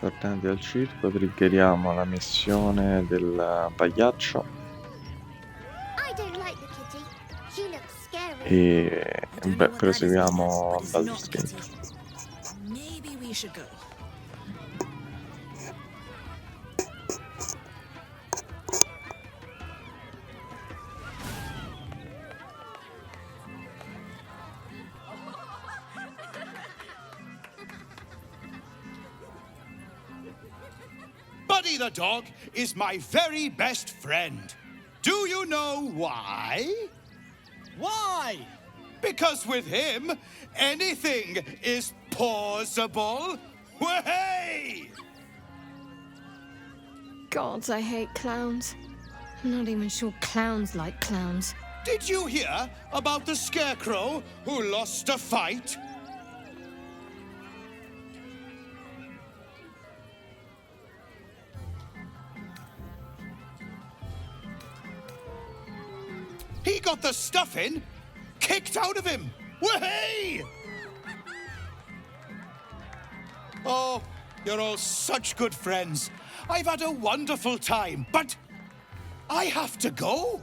Appartenenti al circo, triggeriamo la missione del pagliaccio e proseguiamo a Baldur's Gate. Maybe we should go. Buddy the dog is my very best friend. Do you know why? Why? Because with him, anything is possible. Way! God, I hate clowns. I'm not even sure clowns like clowns. Did you hear about the scarecrow who lost a fight? He got the stuffing kicked out of him. Way! Oh, you're all such good friends. I've had a wonderful time, but I have to go.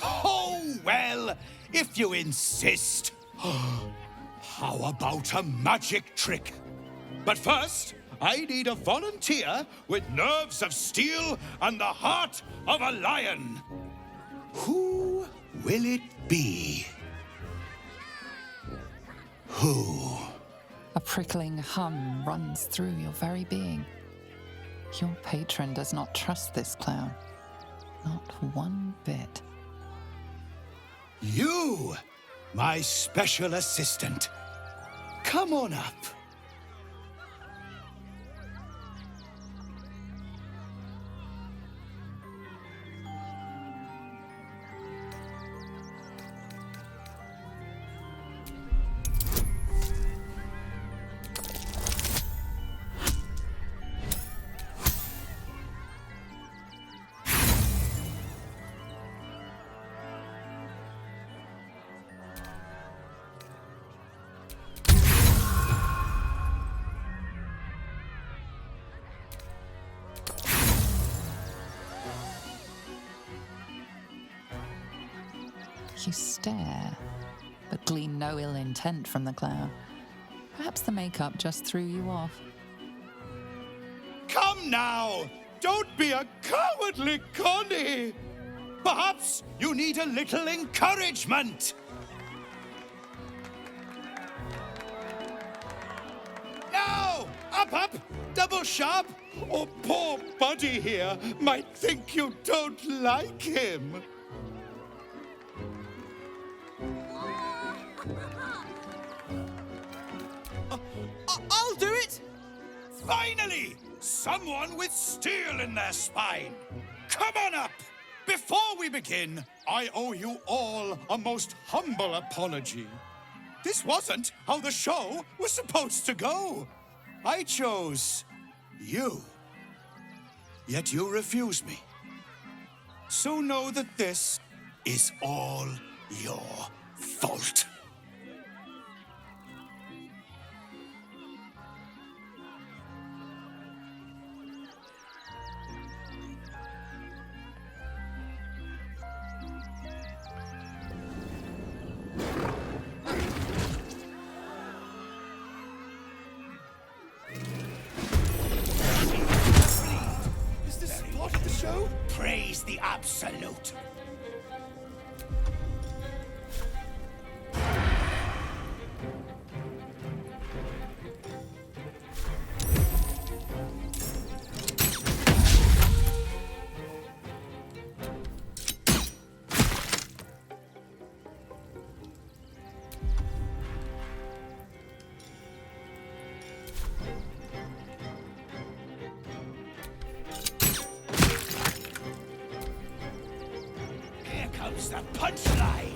Oh, well, if you insist. How about a magic trick? But first, I need a volunteer with nerves of steel and the heart of a lion. Who will it be? Who? A prickling hum runs through your very being. Your patron does not trust this clown. Not one bit. You, my special assistant. Come on up. You stare, but glean no ill intent from the clown. Perhaps the makeup just threw you off. Come now! Don't be a cowardly Connie! Perhaps you need a little encouragement! Now! Up! Double sharp! Or poor Buddy here might think you don't like him. I'll do it! Finally! Someone with steel in their spine! Come on up! Before we begin, I owe you all a most humble apology. This wasn't how the show was supposed to go. I chose you. Yet you refuse me. So know that this is all your fault. Is this part of the show? Praise the absolute. Here comes the punchline.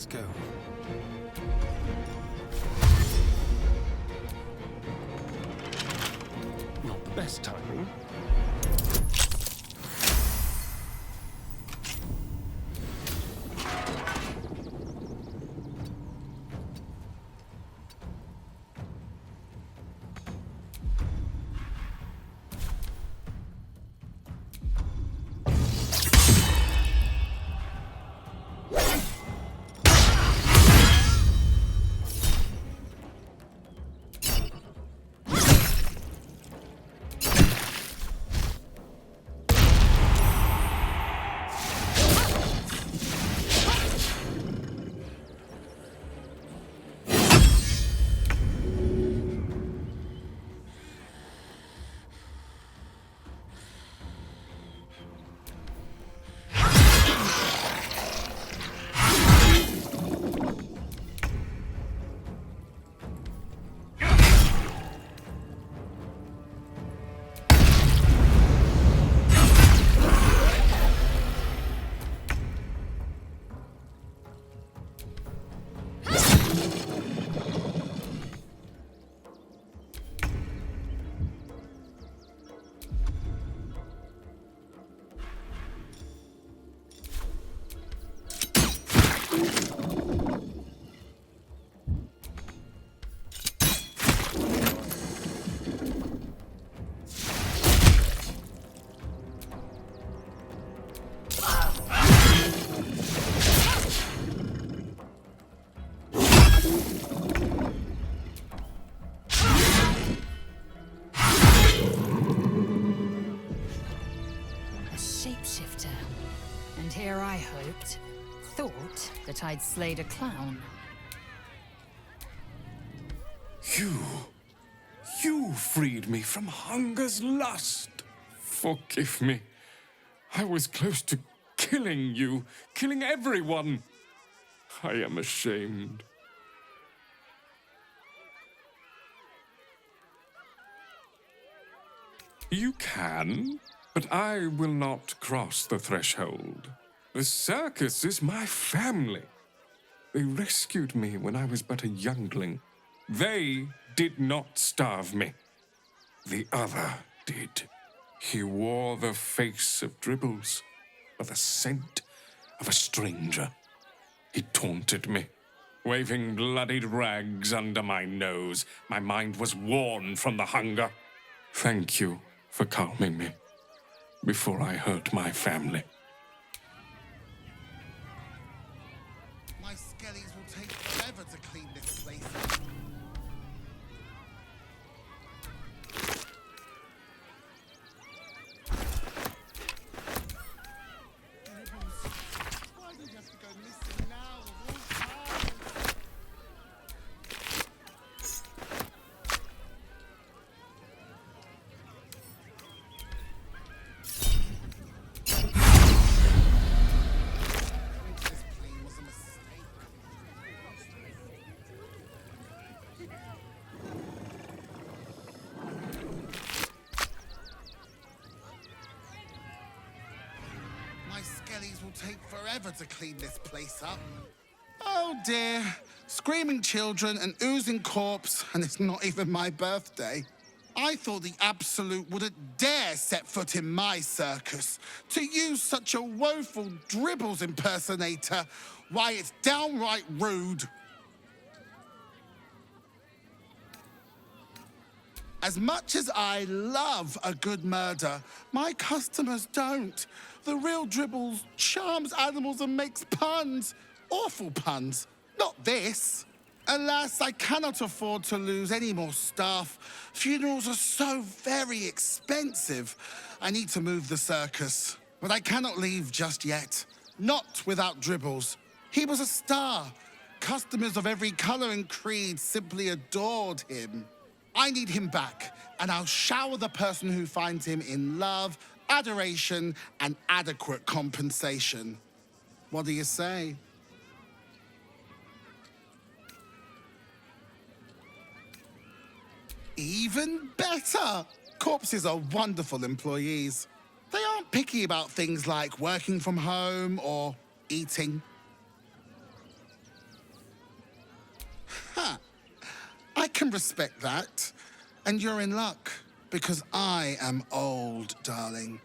Let's go. Not the best timing. And here I thought that I'd slayed a clown. You freed me from hunger's lust. Forgive me. I was close to killing you, killing everyone. I am ashamed. You can, but I will not cross the threshold. The circus is my family. They rescued me when I was but a youngling. They did not starve me. The other did. He wore the face of Dribbles, or the scent of a stranger. He taunted me, waving bloodied rags under my nose. My mind was worn from the hunger. Thank you for calming me before I hurt my family. My skellies will take forever to clean this place up. Why do you have to go missing now of all times? This plane was a mistake. My skellies will take forever to clean this place up. Oh dear. Screaming children, an oozing corpse, and it's not even my birthday. I thought the Absolute wouldn't dare set foot in my circus. To use such a woeful Dribbles impersonator, why, it's downright rude. As much as I love a good murder, my customers don't. The real Dribbles charms animals and makes puns. Awful puns. Not this. Alas, I cannot afford to lose any more staff. Funerals are so very expensive. I need to move the circus. But I cannot leave just yet. Not without Dribbles. He was a star. Customers of every color and creed simply adored him. I need him back, and I'll shower the person who finds him in love, adoration, and adequate compensation. What do you say? Even better! Corpses are wonderful employees. They aren't picky about things like working from home or eating. can respect that. And you're in luck, because I am old, darling.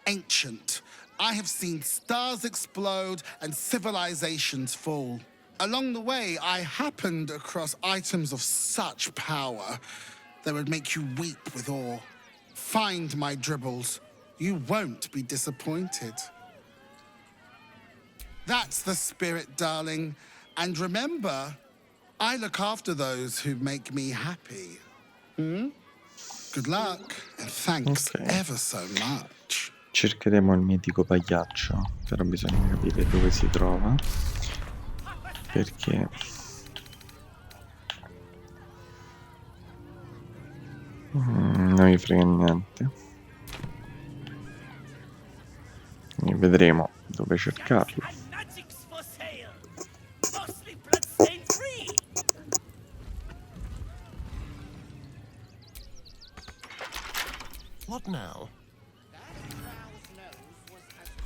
Ancient. I have seen stars explode and civilizations fall. Along the way, I happened across items of such power that would make you weep with awe. Find my dribbles. You won't be disappointed. That's the spirit, darling. And remember, I look after those who make me happy. Good luck, and thanks Ok. ever so much. Cercheremo il mitico pagliaccio, però bisogna capire dove si trova, perché non mi frega niente. E vedremo dove cercarlo. Enigmatics for sale. Mostly bloodstain free. What now?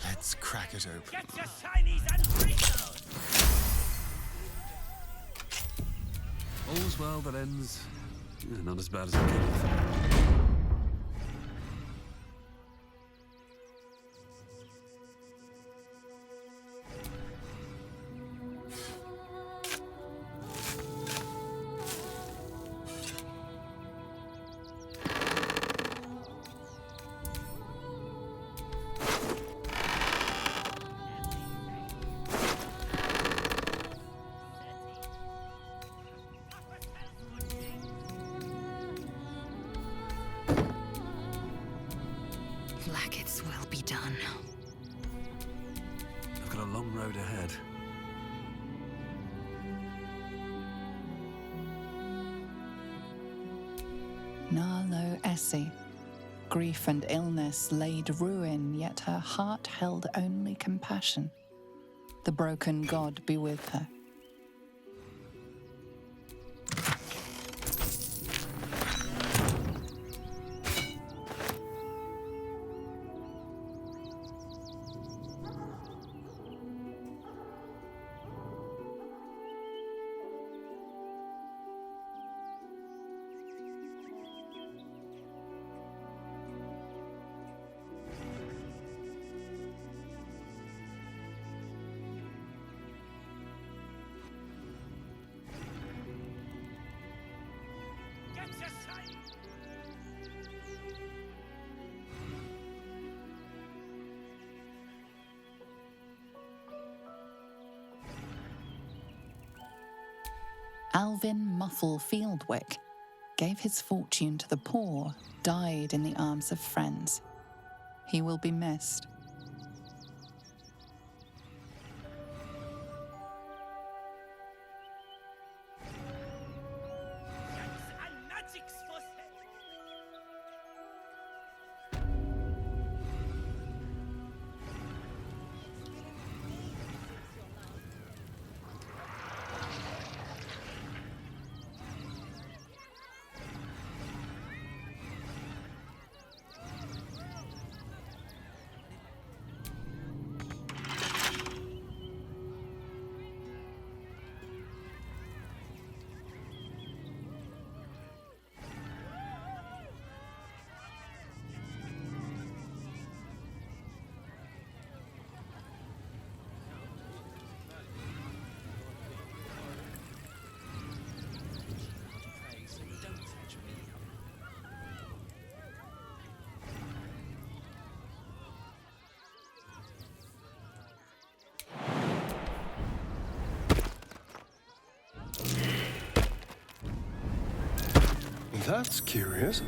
Let's crack it open. Get your shinies and Ritos. All's well that ends. Not as bad as it began. Like it's well be done. I've got a long road ahead. Narlo Essie. Grief and illness laid ruin, yet her heart held only compassion. The broken god be with her. Get your shinies. Alvin Muffle Fieldwick gave his fortune to the poor, died in the arms of friends. He will be missed. Enigmatics for sale. That's curious.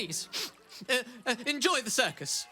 please. Enjoy the circus.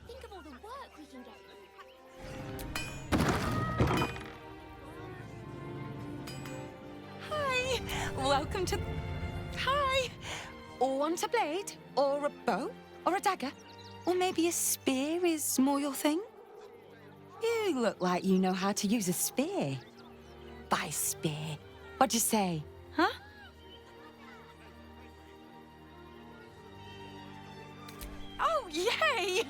Think of all the work we can get. Hi, welcome to... Hi! Want a blade? Or a bow? Or a dagger? Or maybe a spear is more your thing? You look like you know how to use a spear. By spear. What'd you say? Huh? Oh, yay!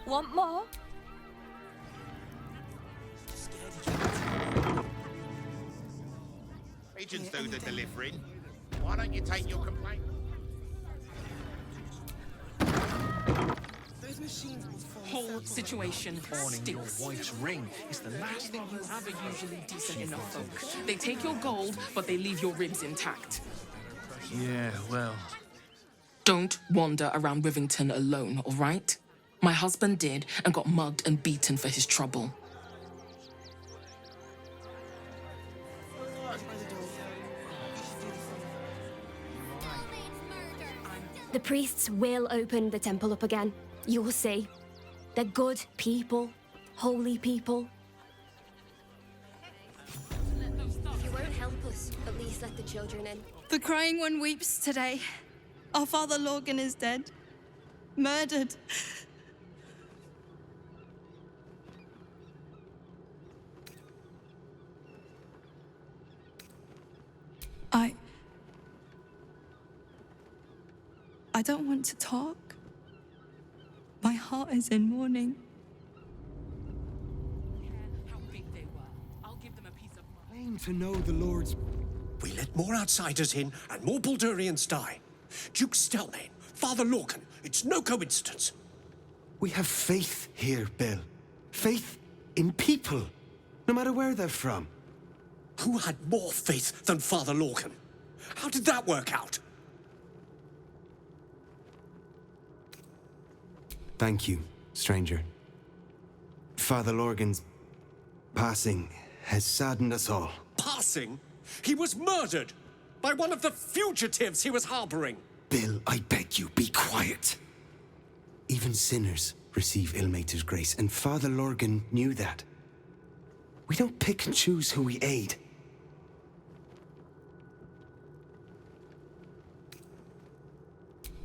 Want more? Agents do the delivering. Why don't you take your complaint? Those machines will fall. Whole situation stinks. Your wife's ring is the last thing you have are usually decent enough folk. They take your gold, but they leave your ribs intact. Yeah, well... Don't wander around Rivington alone, all right? My husband did and got mugged and beaten for his trouble. The priests will open the temple up again. You'll see. They're good people. Holy people. If you won't help us, at least let the children in. The crying one weeps today. Our father Lorgan is dead. Murdered. I don't want to talk. My heart is in mourning. How big they were. I'll give them a piece of mind. Claim to know the Lord's... We let more outsiders in and more Baldurians die. Duke Stelmane, Father Lorcan, it's no coincidence. We have faith here, Bill. Faith in people, no matter where they're from. Who had more faith than Father Lorcan? How did that work out? Thank you, stranger. Father Lorgan's passing has saddened us all. Passing? He was murdered by one of the fugitives he was harboring. Bill, I beg you, be quiet. Even sinners receive Ilmater's grace, and Father Lorgan knew that. We don't pick and choose who we aid.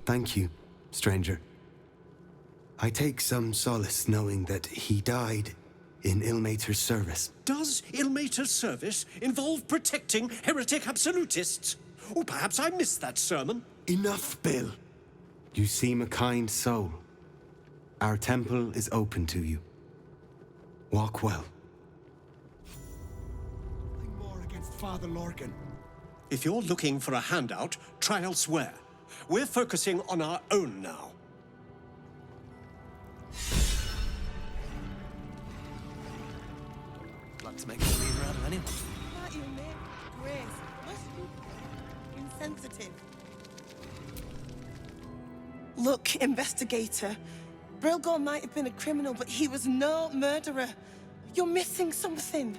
Thank you, stranger. I take some solace knowing that he died in Ilmater's service. Does Ilmater's service involve protecting heretic absolutists? Or perhaps I missed that sermon. Enough, Bill. You seem a kind soul. Our temple is open to you. Walk well. Nothing more against Father Lorgan. If you're looking for a handout, try elsewhere. We're focusing on our own now. Like to make a believer out of anyone. Not your name, Grace. Must be insensitive. Look, investigator. Brilgor might have been a criminal, but he was no murderer. You're missing something.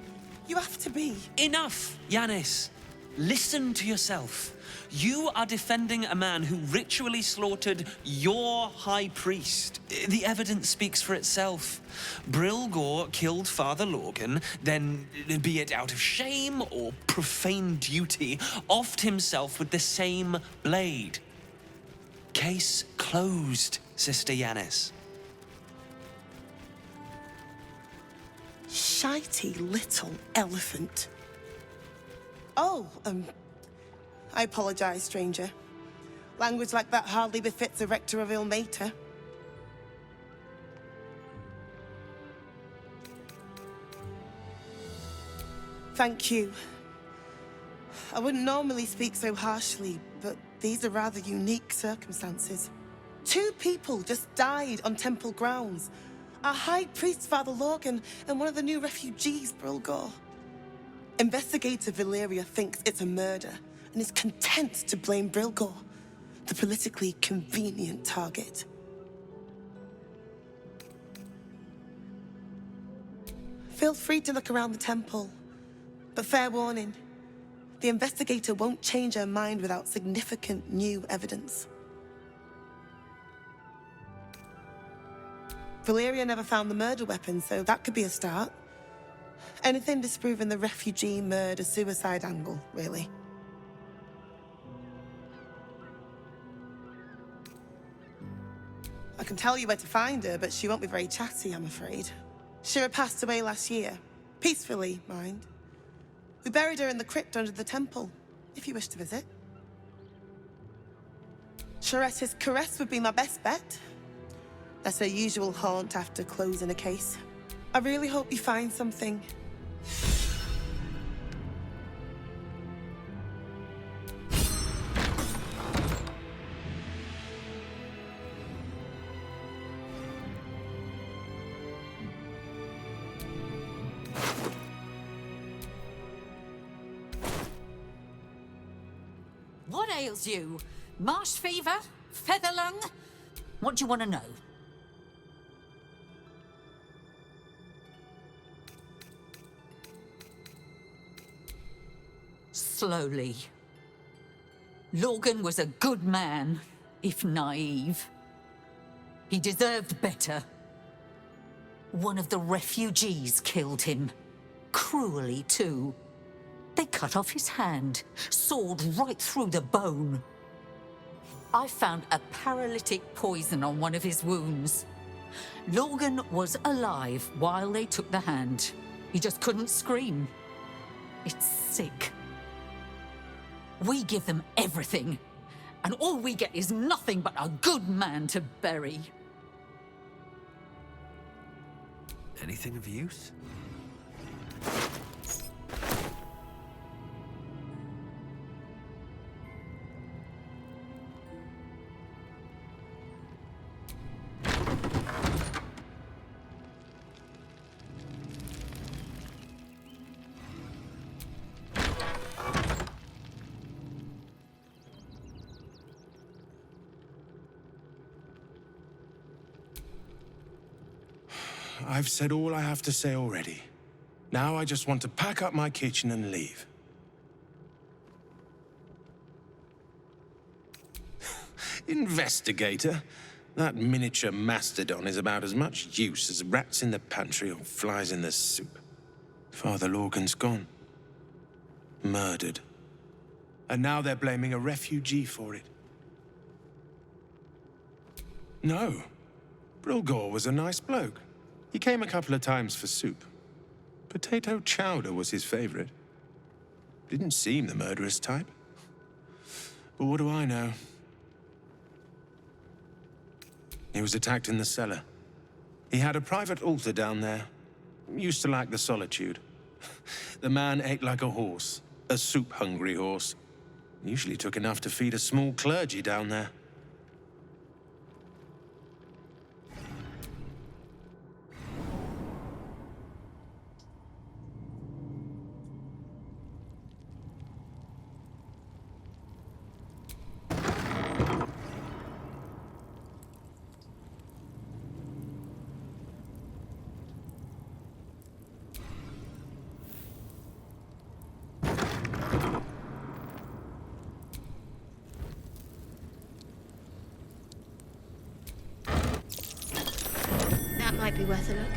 You have to be. Enough, Yanis. Listen to yourself. You are defending a man who ritually slaughtered your high priest. The evidence speaks for itself. Brilgor killed Father Lorgan, then, be it out of shame or profane duty, offed himself with the same blade. Case closed, Sister Yanis. Shitey little elephant. Oh, I apologize, stranger. Language like that hardly befits a rector of Ilmater. Thank you. I wouldn't normally speak so harshly, but these are rather unique circumstances. 2 people just died on temple grounds. Our High Priest, Father Lorgan, and one of the new refugees, Brilgor. Investigator Valeria thinks it's a murder and is content to blame Brilgor, the politically convenient target. Feel free to look around the temple, but fair warning, the investigator won't change her mind without significant new evidence. Valeria never found the murder weapon, so that could be a start. Anything disproving the refugee murder-suicide angle, really. I can tell you where to find her, but she won't be very chatty, I'm afraid. Shira passed away last year. Peacefully, mind. We buried her in the crypt under the temple, if you wish to visit. Shiretta's caress would be my best bet. That's her usual haunt after closing a case. I really hope you find something. What ails you? Marsh fever? Feather lung? What do you want to know? Slowly. Lorgan was a good man, if naive. He deserved better. One of the refugees killed him. Cruelly, too. They cut off his hand, sawed right through the bone. I found a paralytic poison on one of his wounds. Lorgan was alive while they took the hand. He just couldn't scream. It's sick. We give them everything, and all we get is nothing but a good man to bury. Anything of use? I've said all I have to say already. Now I just want to pack up my kitchen and leave. Investigator? That miniature mastodon is about as much use as rats in the pantry or flies in the soup. Father Lorgan's gone. Murdered. And now they're blaming a refugee for it. No. Brilgor was a nice bloke. He came a couple of times for soup, Potato chowder was his favorite. Didn't seem the murderous type. But what do I know? He was attacked in the cellar. He had a private altar down there. Used to like the solitude. The man ate like a horse, a soup-hungry horse. Usually took enough to feed a small clergy down there. That might be worth a look.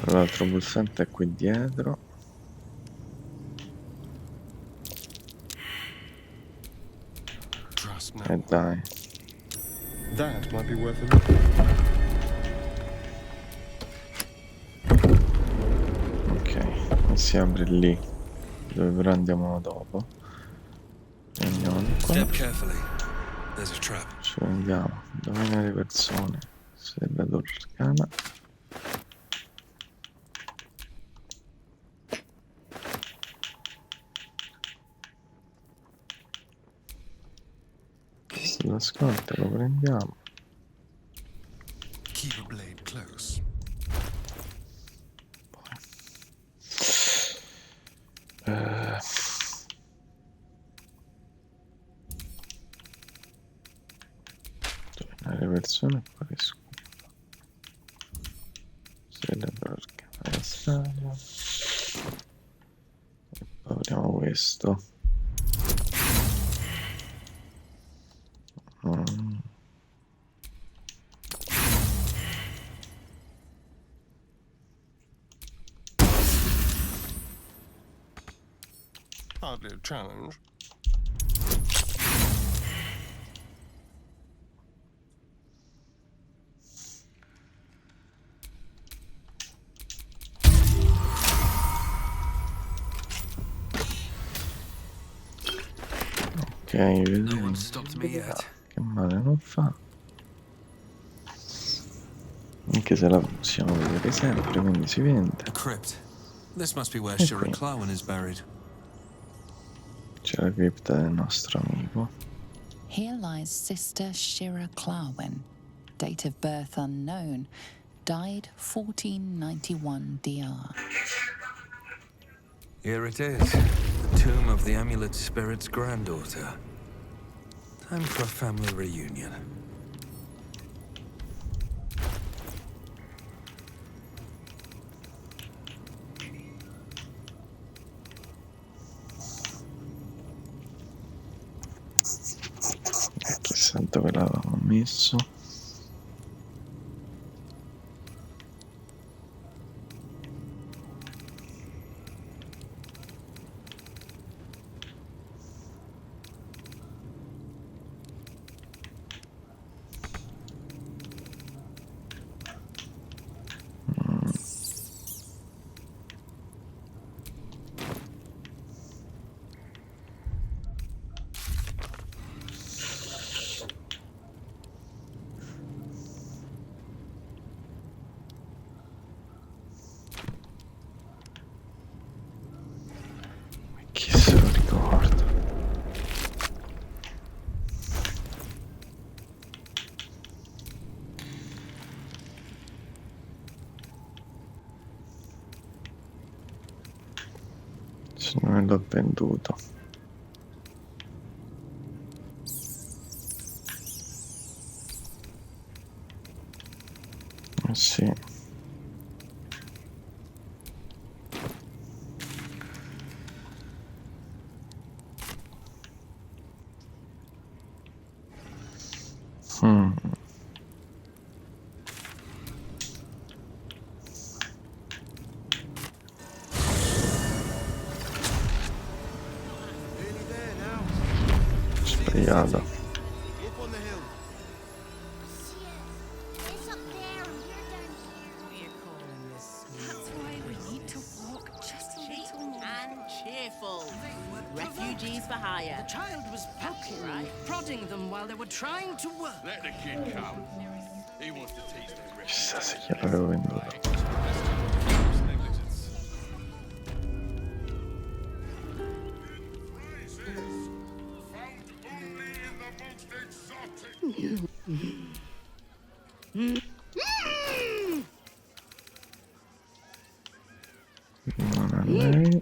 L'altro pulsante è qui dietro. E dai. That might be worth a look. Ok, e si apre lì, dove però andiamo dopo. E andiamo di qua. Ci andiamo. Domina le persone. Serratura arcana. Lo scorta lo prendiamo. Keep a blade close. Le persone qua che schifo. Serratura arcana strana. E poi apriamo questo. Hardly a challenge. Ok, vediamo. Che male non fa. Anche se la possiamo vedere sempre, quindi si vende. This must be where E Shira qui Clowen is buried. c'è la cripta del nostro amico. Here lies Sister Shira Clowen, date of birth unknown, died 1491 DR. Here it is, the tomb of the amulet spirit's granddaughter. Time for a family reunion. Chissà dove l'avevamo messo. Chi se lo ricorda? Se non l'ho venduto. Sì. sbrigato. That's why we need to walk just a little more. And cheerful. Refugees for hire. The child was poking, right? Prodding them while they were trying to work. Let the kid come. He wants to teach them. Chissà se gliel'avevo venduto. Non a lei.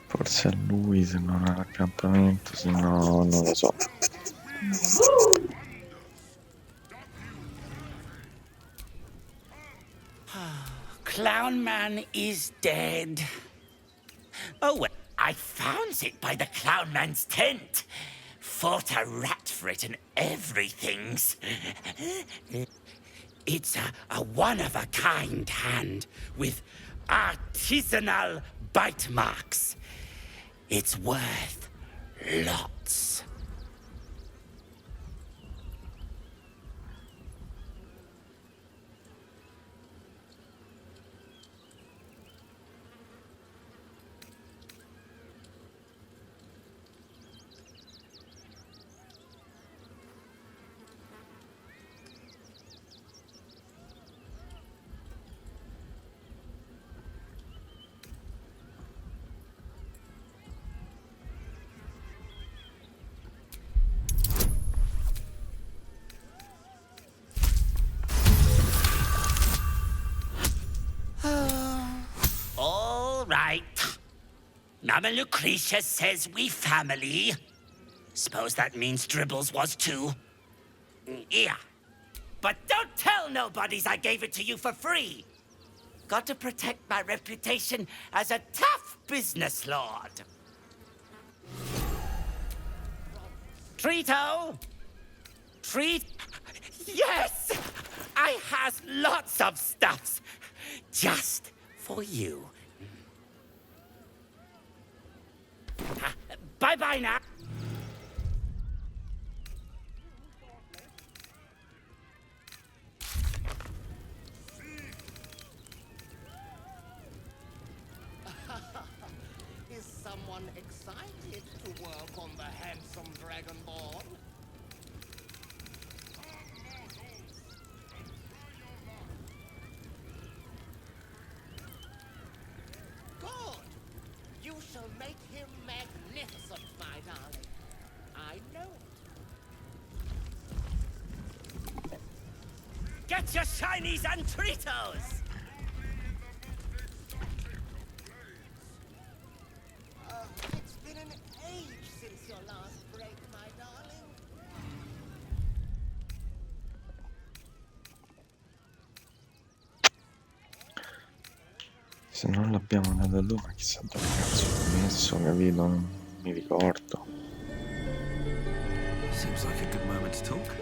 Forse a lui se non ha l'accantamento, se no non lo so. Clown Man is dead. Oh, well, I found it by the Clown Man's tent. Fought a rat for it and everything's. It's a one-of-a-kind hand with artisanal bite marks. It's worth lots. All right. Mama Lucretia says we family. Suppose that means Dribbles was too. Yeah. But don't tell nobodies I gave it to you for free. Got to protect my reputation as a tough business lord. Treato! Treat... Yes! I has lots of stuffs. Just for you. Bye-bye now. Is someone excited to work on the handsome dragonborn? Good. You shall make him magnificent, my darling. I know it. Get your shinies and Tritos! It's been an age since your last break, my darling. Se non l'abbiamo dato tu, ma chissà dove cazzo l'ho messo, capito? Non mi ricordo. Seems like a good moment to talk.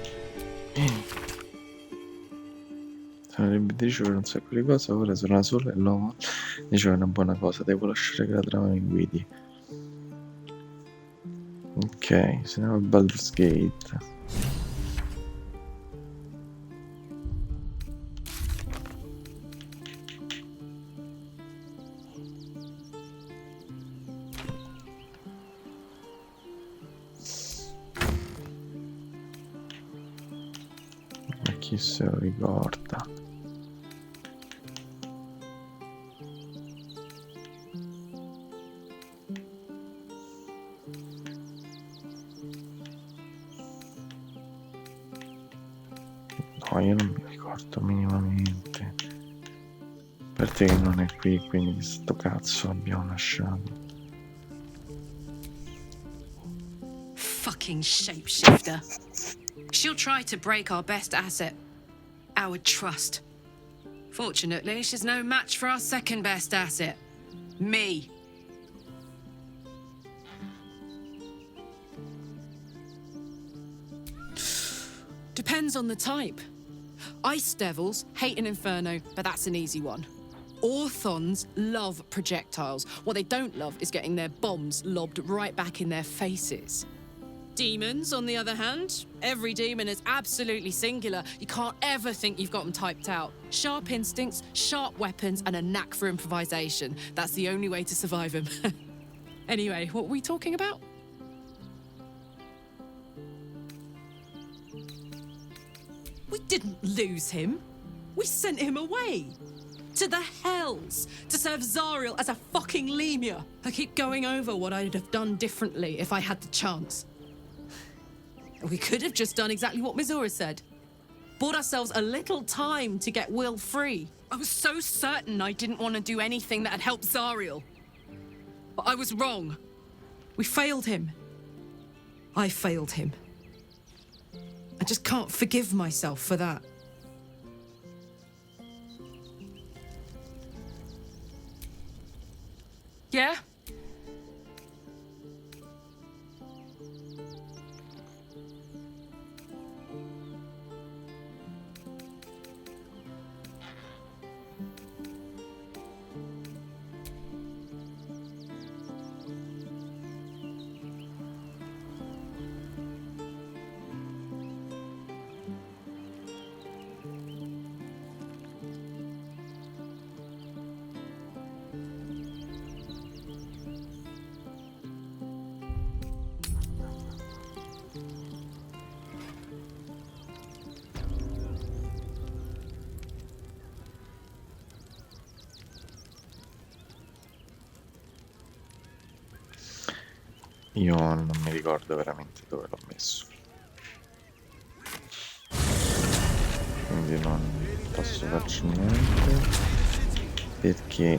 Sarebbe di ricevere un sacco di cose, ora sono da sola e l'uomo diceva una buona cosa, devo lasciare che la trama mi guidi. Ok, se andiamo a Baldur's Gate. Ma chi se lo ricorda? No, io non mi ricordo minimamente. A parte che non è qui, quindi sto cazzo abbiamo lasciato. Fucking shapeshifter. She'll try to break our best asset, our trust. Fortunately, she's no match for our second best asset, me. Depends on the type. Ice devils hate an inferno, but that's an easy one. Orthons love projectiles. What they don't love is getting their bombs lobbed right back in their faces. Demons, on the other hand, every demon is absolutely singular. You can't ever think you've got them typed out. Sharp instincts, sharp weapons, and a knack for improvisation. That's the only way to survive them. Anyway, what were we talking about? We didn't lose him. We sent him away. To the hells, to serve Zariel as a fucking lemur. I keep going over what I'd have done differently if I had the chance. We could have just done exactly what Mizora said. Bought ourselves a little time to get Will free. I was so certain I didn't want to do anything that had helped Zariel. But I was wrong. We failed him. I failed him. I just can't forgive myself for that. Yeah? Io non mi ricordo veramente dove l'ho messo, quindi non posso farci niente perché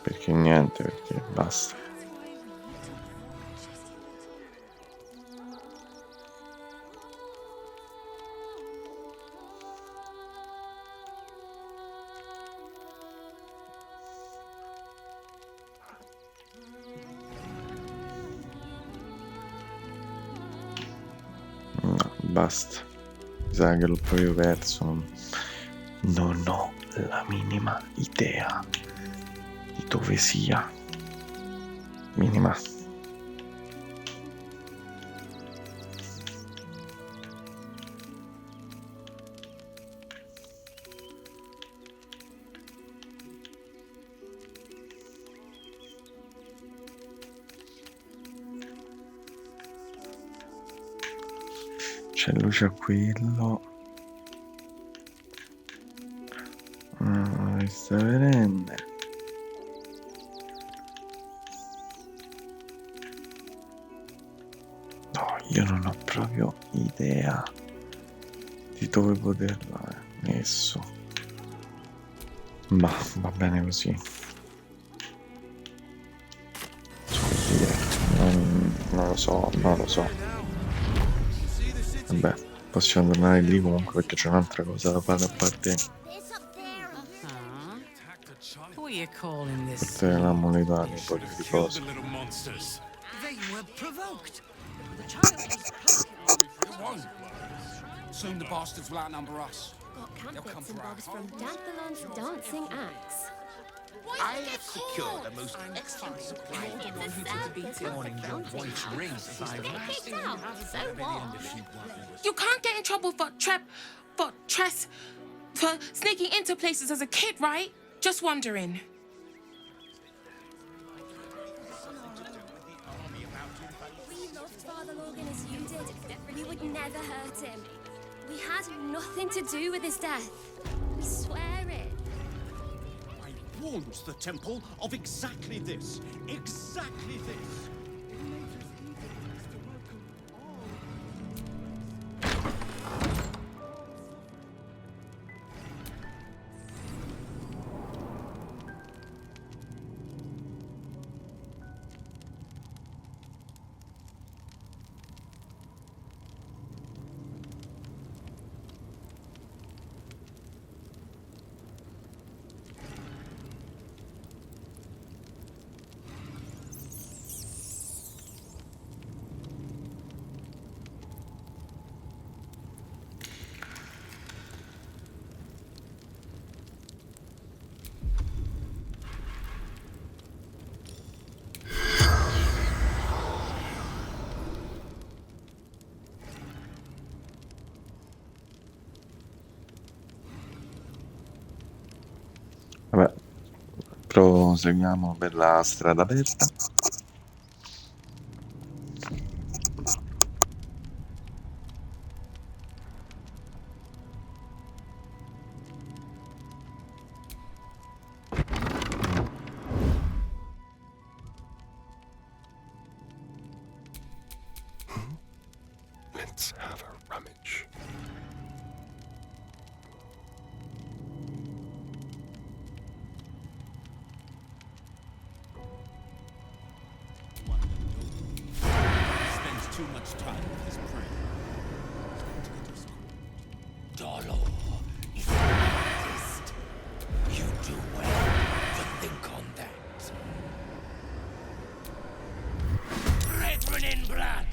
perché basta. Basta, mi sa che l'ho proprio perso, non ho la minima idea di dove sia, minima. C'è luce a quello. Sta vedendo. No, io non ho proprio idea di dove poterlo aver messo. Ma va bene così. Non lo so. Vabbè, possiamo tornare lì comunque perché c'è un'altra cosa da fare a parte l'ammonità di poi di cose. Soon the bastards will outnumber us. They'll come for our from Dadbalon's dancing axe. I have secured the most excellent supply. You can't get in trouble for sneaking into places as a kid, right? Just wondering. We loved Father Logan as you did. We would never hurt him. We had nothing to do with his death. We swear it. I warned the temple of exactly this. Exactly this. Proseguiamo per la strada aperta. Let's have a rummage. Spends too much time with his prey. Dolo is an artist. You do well to think on that. Brethren in blood,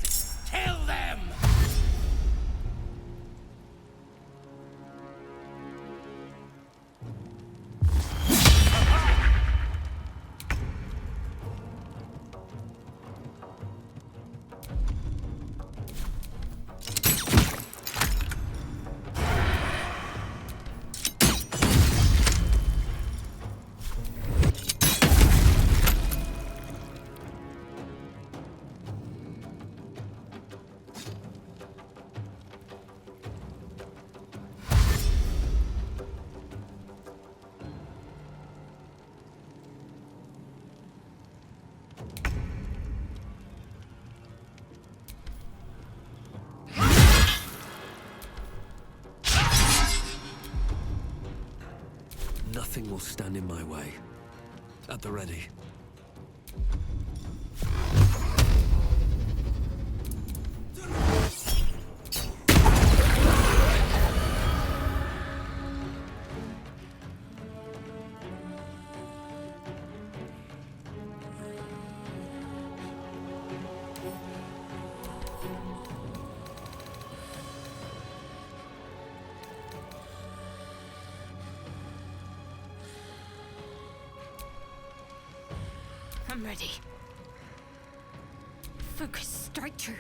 kill them! Nothing will stand in my way. At the ready. I'm ready. Focus straight through.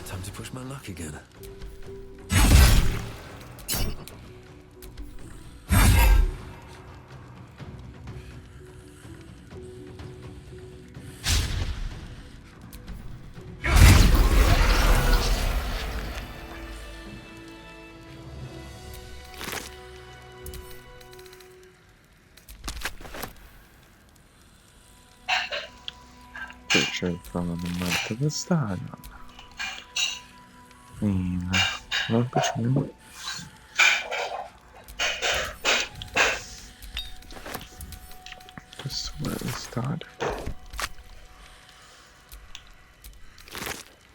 Time to push my luck again. Poi c'è il trono del Monte Castaglio. Non piace. Questo deve stare.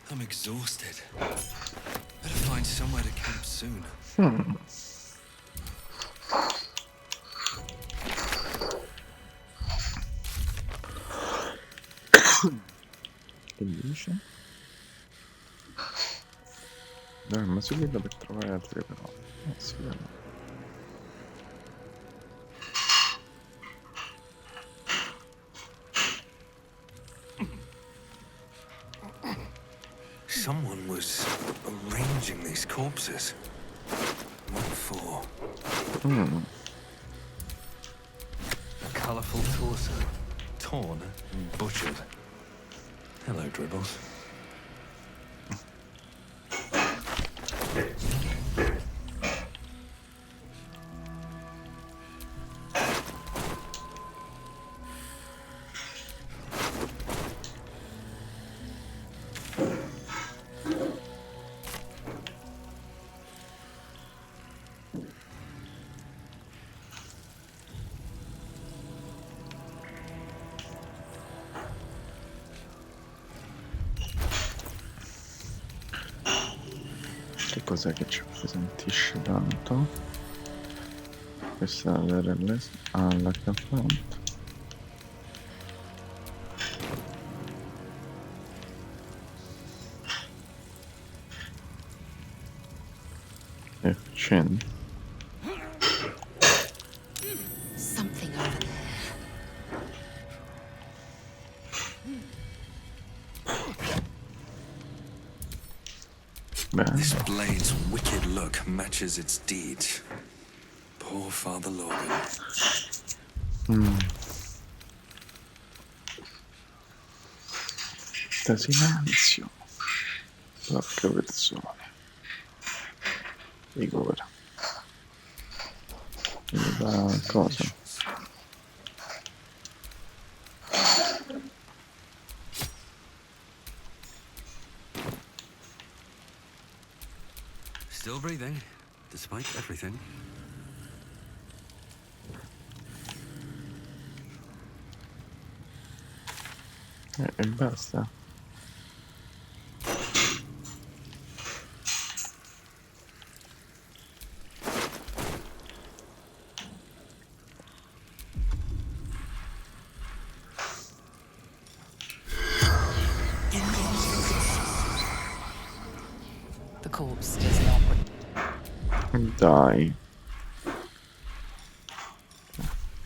I'm exhausted. Better find somewhere to camp soon. Che dice? Ma si vedo per trovare altre però. Non si vedo. Someone was arranging these corpses. What for? A colourful torso, torn and butchered. Hello, Dribbles. cos'è che ci appesantisce tanto? Questa è la confronto. Efficiente. Something over there. This blade's wicked look matches its deeds. Poor Father Logan. Da silenzio. Porca persona. Dico ora. Mi dà cosa? Still breathing, despite everything. E basta. The corpse does not. Dai.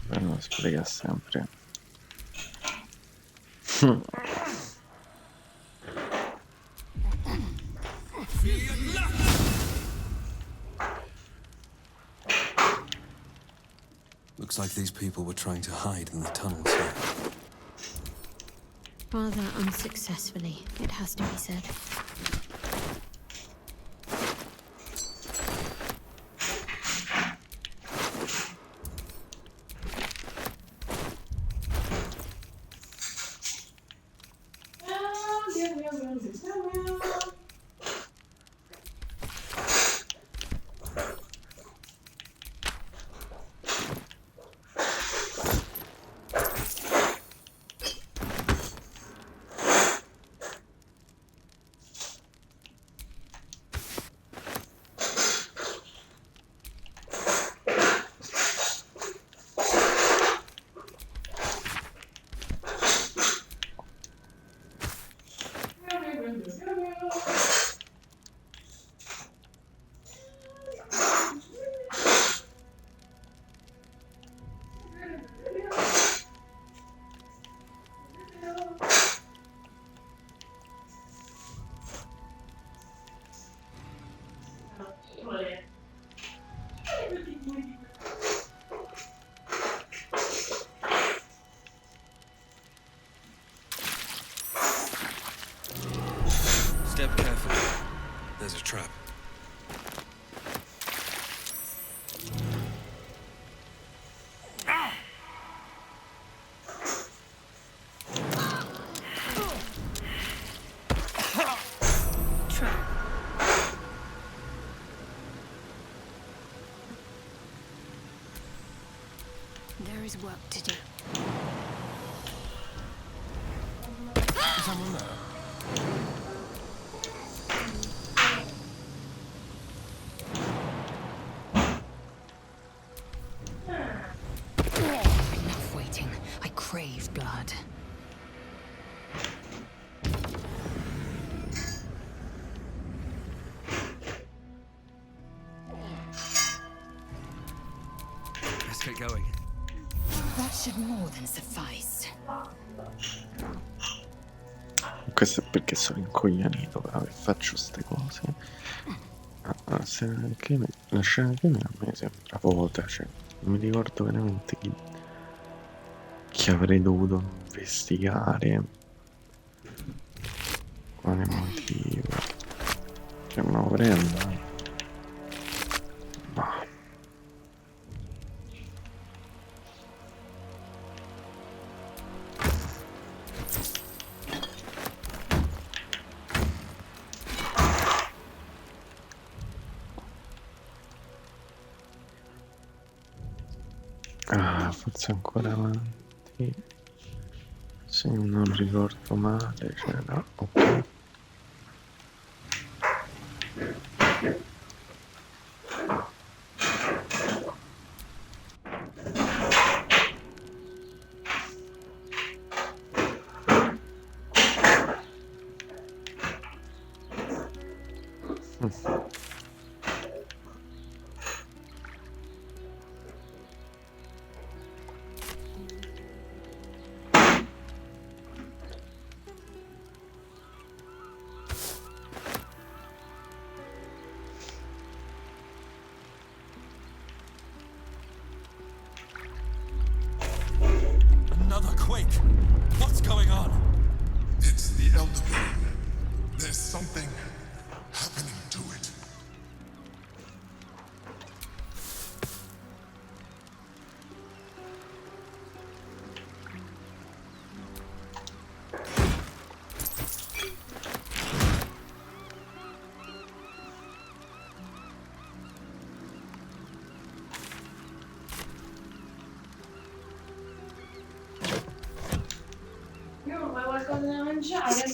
Non spreca sempre. Looks like these people were trying to hide in the tunnels here. Rather unsuccessfully, it has to be said. Step carefully. There's a trap. There is work to do. Someone there? Enough waiting. I crave blood. Let's get going. That should more than suffice. Questo è perché sono incoglianito, però che faccio ste cose. La scena del crimine a me sembra vuota, cioè non mi ricordo veramente chi avrei dovuto investigare, quale motivo, che me lo prendo. Ma forse ancora avanti, se non ricordo male, c'era, ok. Another quake! What's going on? It's the Elder Beam. There's something happening to it. Io vuoi qualcosa da mangiare?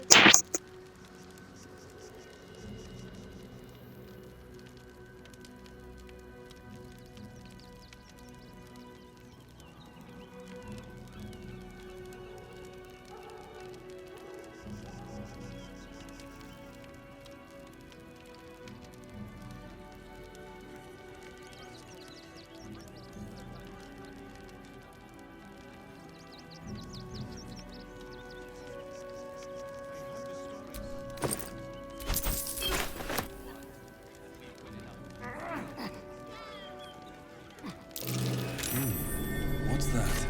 What's that?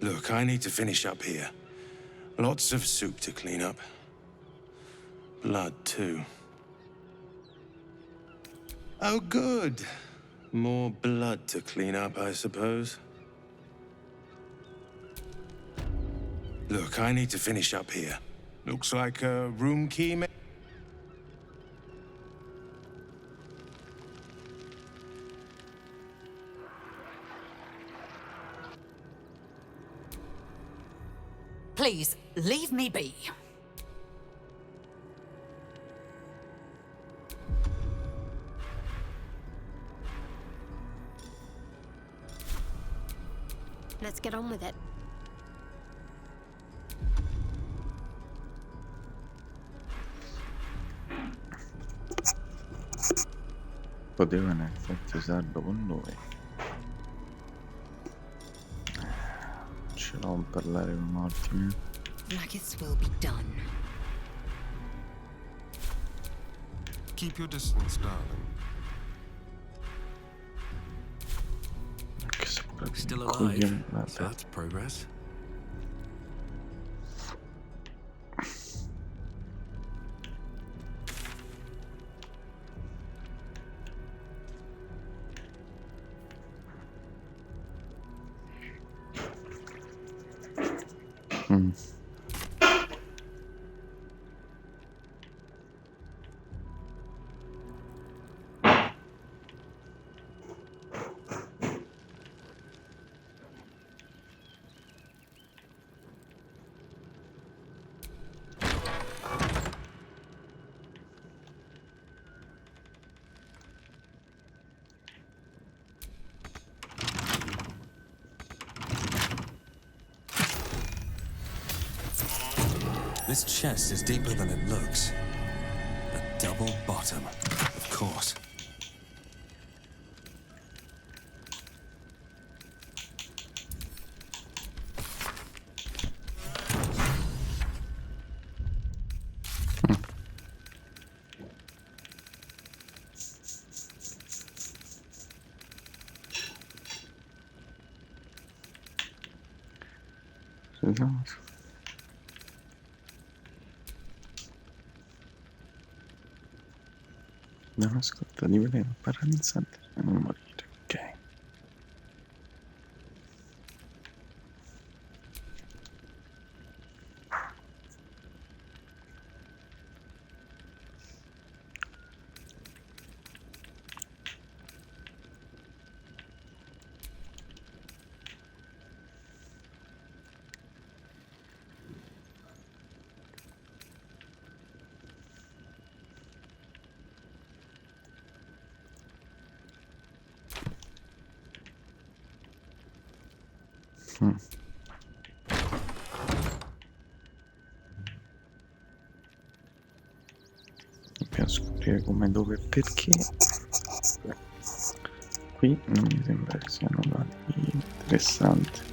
Look, I need to finish up here. Lots of soup to clean up. Blood, too. Oh, good. More blood to clean up, I suppose. Look, I need to finish up here. Looks like a room key, Please, leave me be. Let's get on with it. Poteva in effetti usarlo con noi. Ce l'ho a parlare con un attimo. Blackest will be done. Keep your distance, darling. Still alive, so that's progress. This chest is deeper than it looks. A double bottom, of course. Da una scorta di veleno paralizzante e non morire, ok? Dobbiamo scoprire come, dove e perché. Qui non mi sembra che sia nulla di interessante.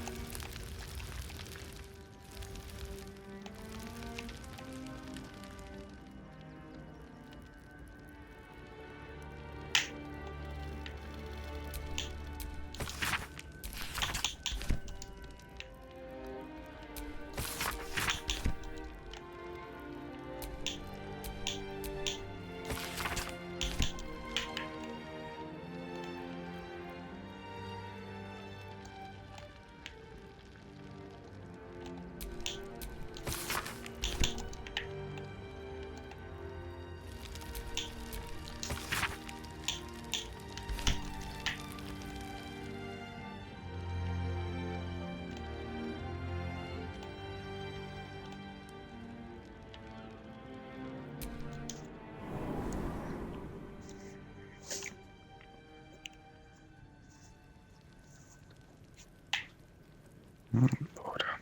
Allora.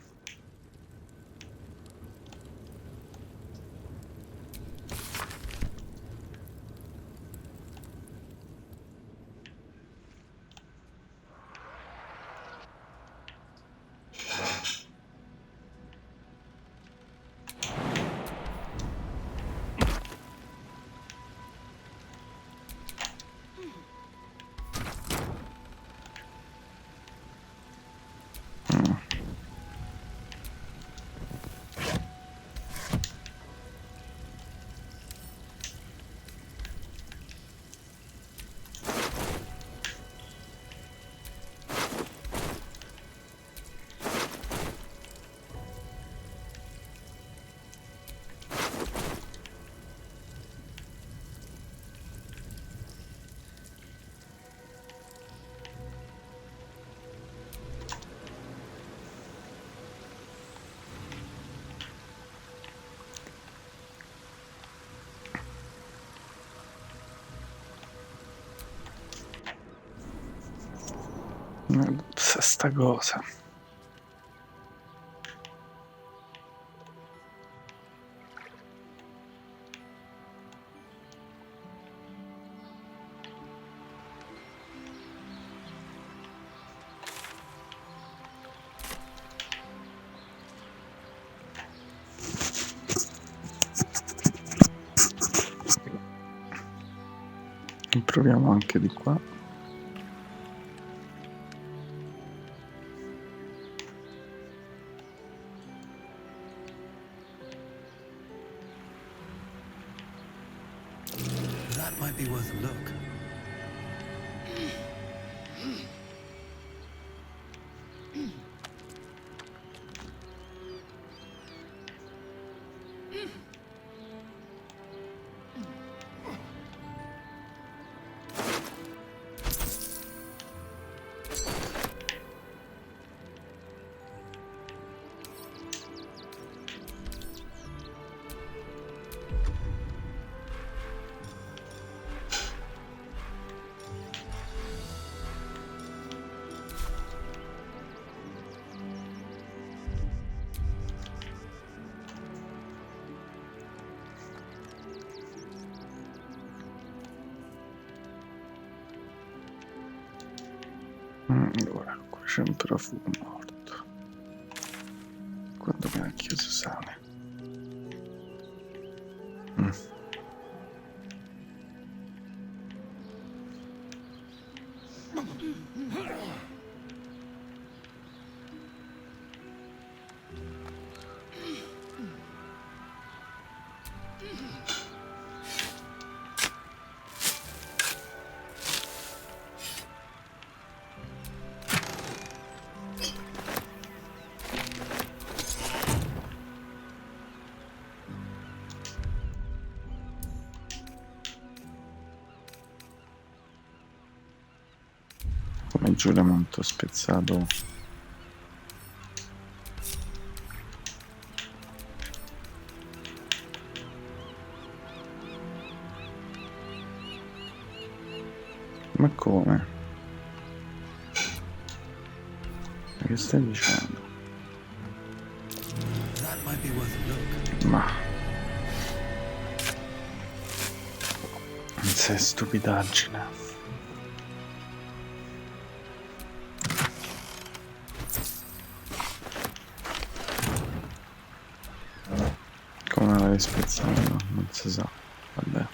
Sta cosa. Proviamo anche di qua. That might be worth a look. Allora, qua c'è un profumo morto. Quando cacchio si sale? Come giuramento spezzato. Ma come? Che stai dicendo? That might be worth a look. Ma non sei stupidaggine. Come la rispezzata? Non si sa. Vabbè.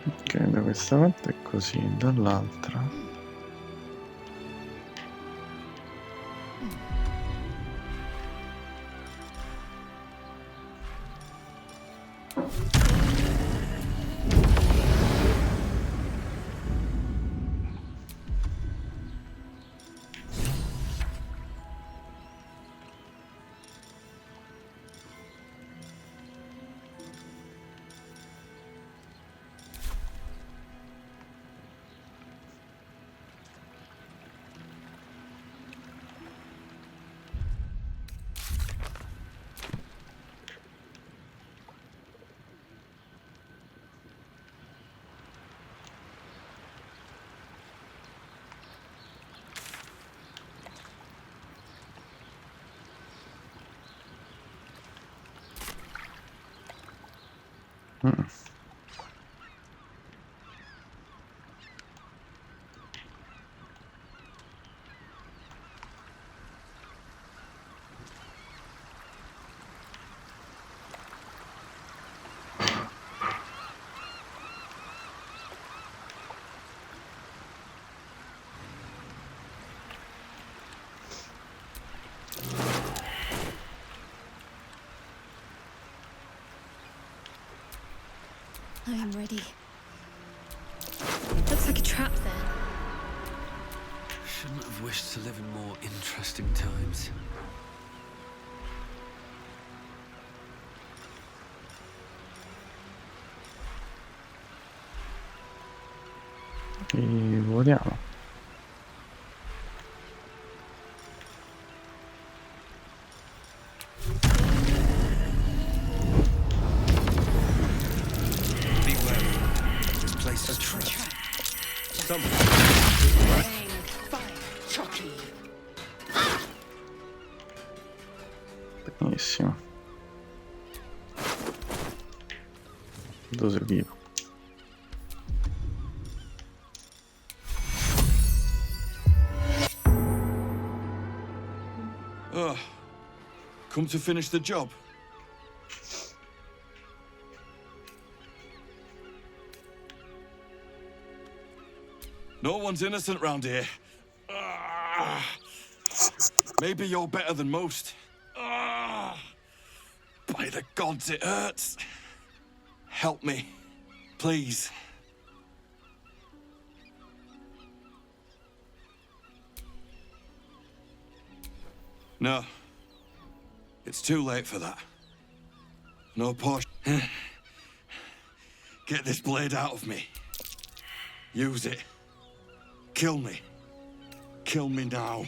Ok, da questa parte è così, dall'altra I am ready. Looks like a trap there. Shouldn't have wished to live in more interesting times. E voliamo. Benissimo. Dove vivo? Come to finish the job? No one's innocent round here. Maybe you're better than most. By the gods, it hurts. Help me, please. No. It's too late for that. No push. Get this blade out of me. Use it. Kill me. Kill me now.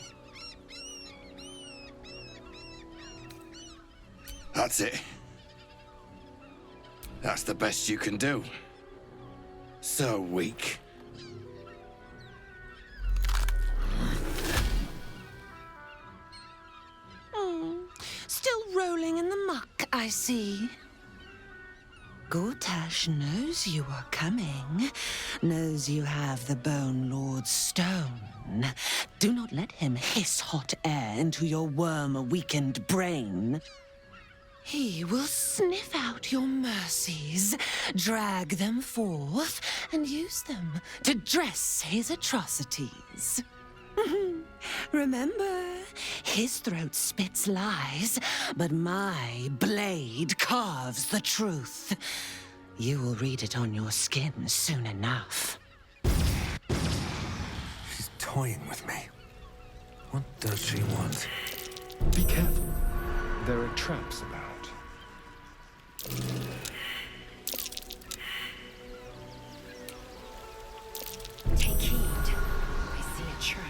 That's it. That's the best you can do. So weak. Still rolling in the muck, I see. Gortash knows you are coming, knows you have the Bone Lord's stone. Do not let him hiss hot air into your worm-weakened brain. He will sniff out your mercies, drag them forth, and use them to dress his atrocities. Remember, his throat spits lies, but my blade carves the truth. You will read it on your skin soon enough. She's toying with me. What does she want? Be careful. There are traps about. Take heed. I see a trap.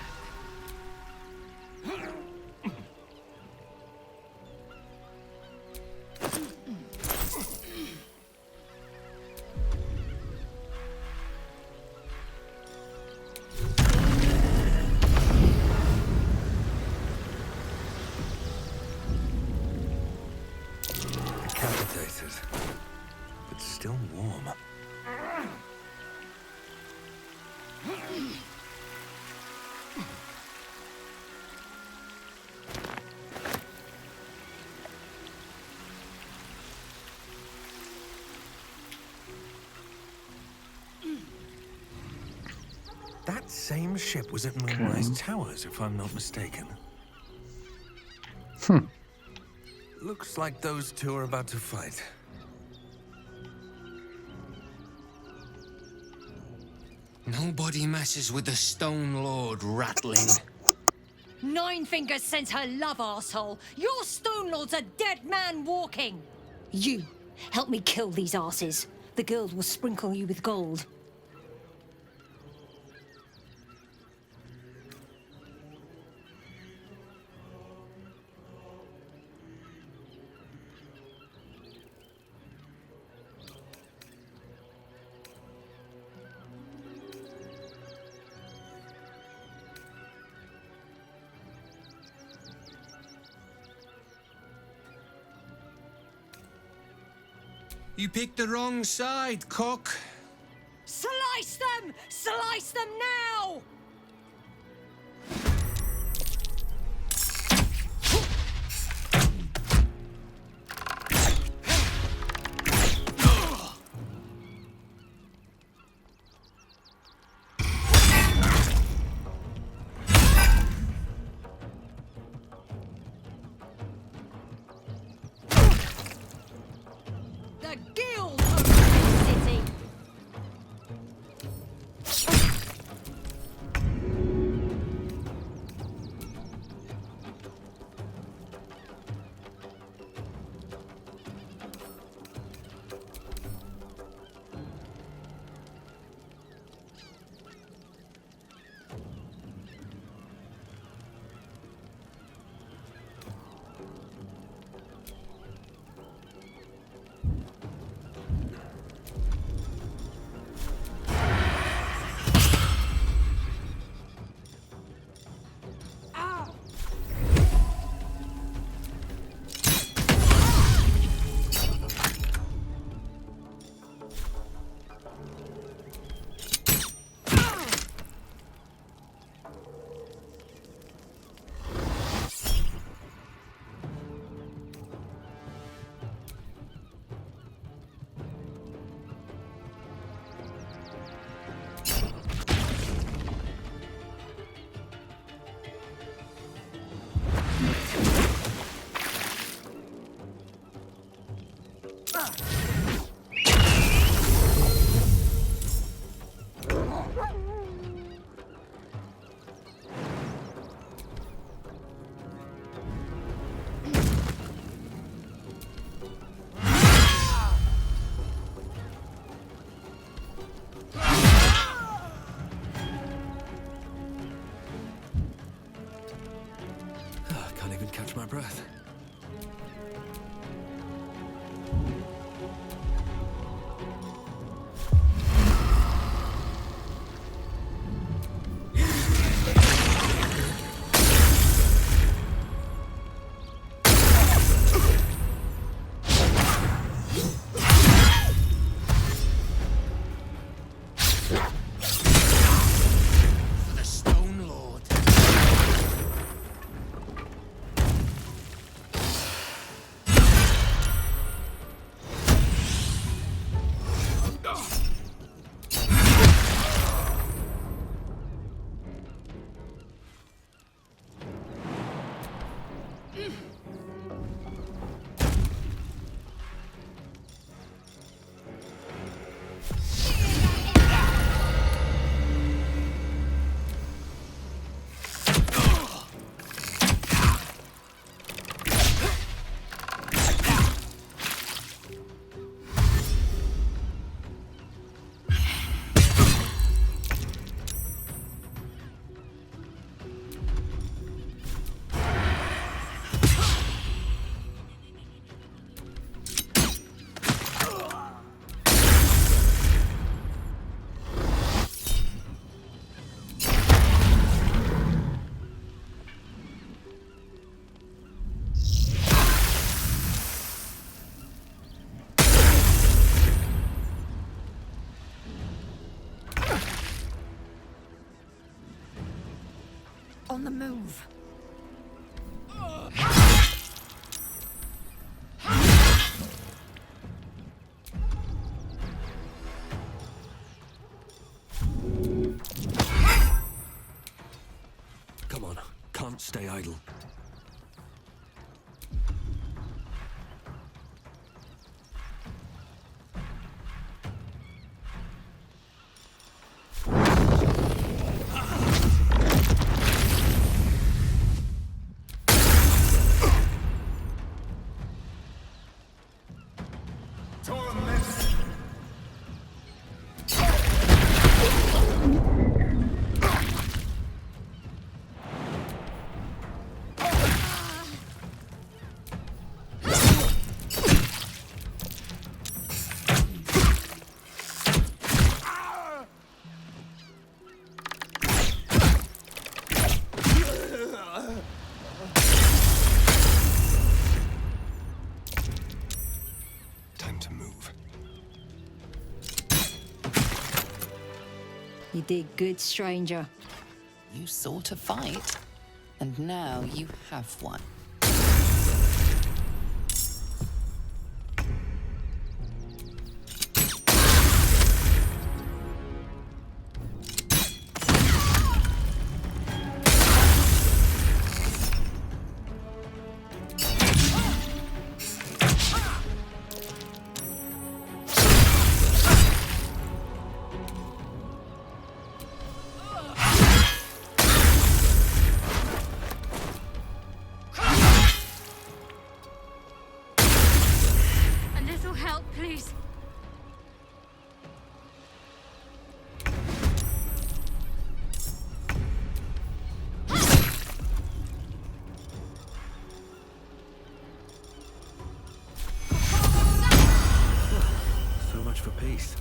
Decapitated, but still warm. That same ship was at Moonrise Towers, if I'm not mistaken. Looks like those two are about to fight. Nobody messes with the Stone Lord, Rattling. Nine Fingers sends her love, arsehole. Your Stone Lord's a dead man walking. You, help me kill these arses. The girl will sprinkle you with gold. You picked the wrong side, cock. Slice them! Slice them now! The guild of the city! Can't even catch my breath. The Stone Lord. on the move. Come on, can't stay idle. You did good, stranger. You sought a fight, and now you have one. Please. So much for peace.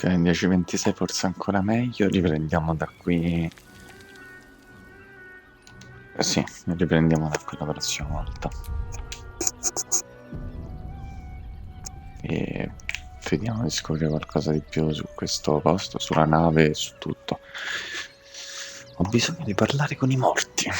Ok, 10:26 forse ancora meglio, riprendiamo da qui. Sì, riprendiamo da qui la prossima volta. E vediamo di scoprire qualcosa di più su questo posto, sulla nave e su tutto. Ho bisogno di parlare con i morti.